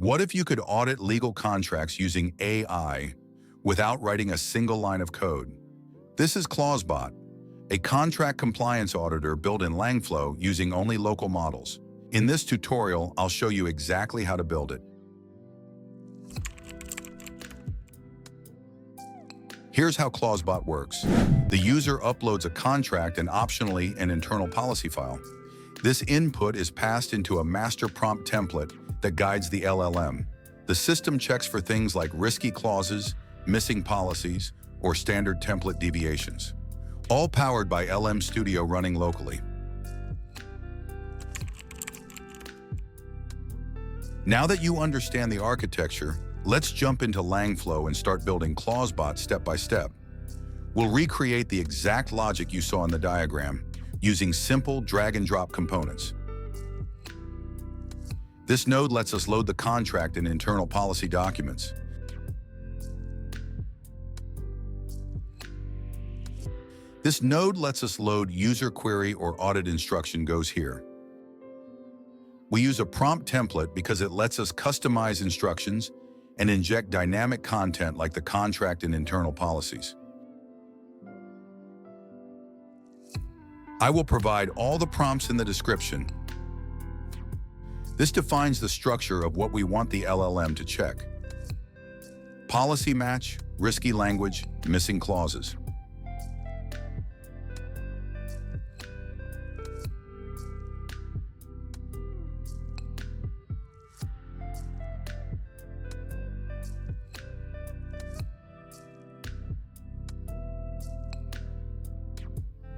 What if you could audit legal contracts using AI without writing a single line of code? This is ClauseBot, a contract compliance auditor built in Langflow using only local models. In this tutorial, I'll show you exactly how to build it. Here's how ClauseBot works. The user uploads a contract and optionally an internal policy file. This input is passed into a master prompt template that guides the LLM. The system checks for things like risky clauses, missing policies, or standard template deviations. All powered by LM Studio running locally. Now that you understand the architecture, let's jump into Langflow and start building ClauseBot step by step. We'll recreate the exact logic you saw in the diagram using simple drag-and-drop components. This node lets us load the contract and internal policy documents. This node lets us load user query or audit instruction goes here. We use a prompt template because it lets us customize instructions and inject dynamic content like the contract and internal policies. I will provide all the prompts in the description. This defines the structure of what we want the LLM to check. Policy match, risky language, missing clauses.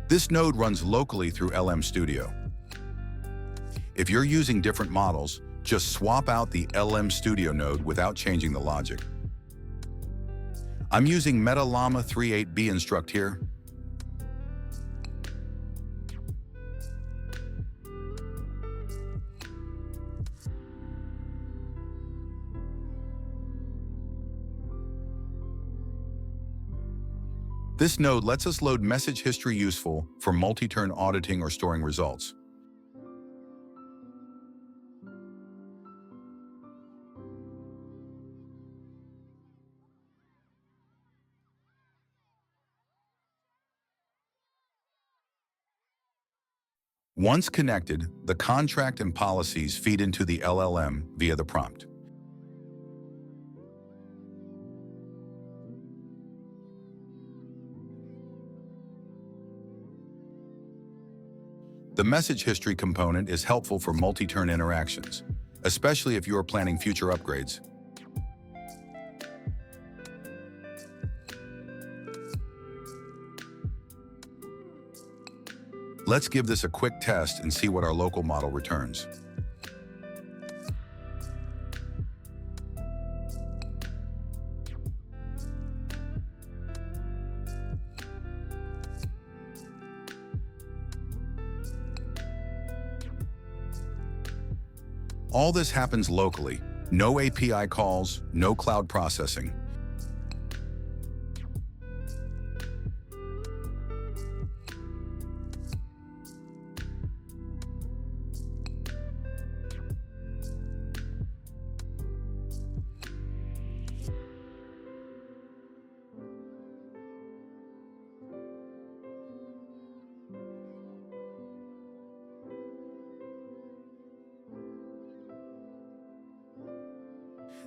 This node runs locally through LM Studio. If you're using different models, just swap out the LM Studio node without changing the logic. I'm using Meta Llama 3.8b instruct here. This node lets us load message history useful for multi-turn auditing or storing results. Once connected, the contract and policies feed into the LLM via the prompt. The message history component is helpful for multi-turn interactions, especially if you are planning future upgrades. Let's give this a quick test and see what our local model returns. All this happens locally. No API calls, no cloud processing.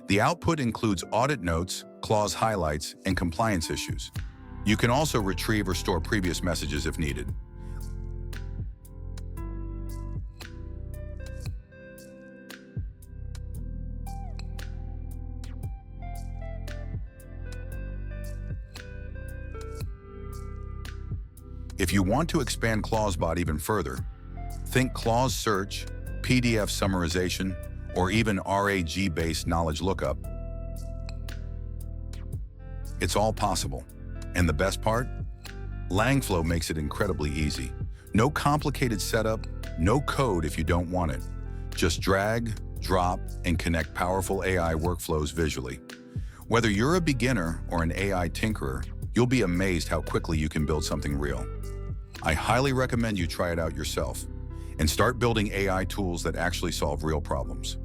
The output includes audit notes, clause highlights, and compliance issues. You can also retrieve or store previous messages if needed. If you want to expand ClauseBot even further, think clause search, PDF summarization, or even RAG-based knowledge lookup. It's all possible. And the best part? Langflow makes it incredibly easy. No complicated setup, no code if you don't want it. Just drag, drop, and connect powerful AI workflows visually. Whether you're a beginner or an AI tinkerer, you'll be amazed how quickly you can build something real. I highly recommend you try it out yourself and start building AI tools that actually solve real problems.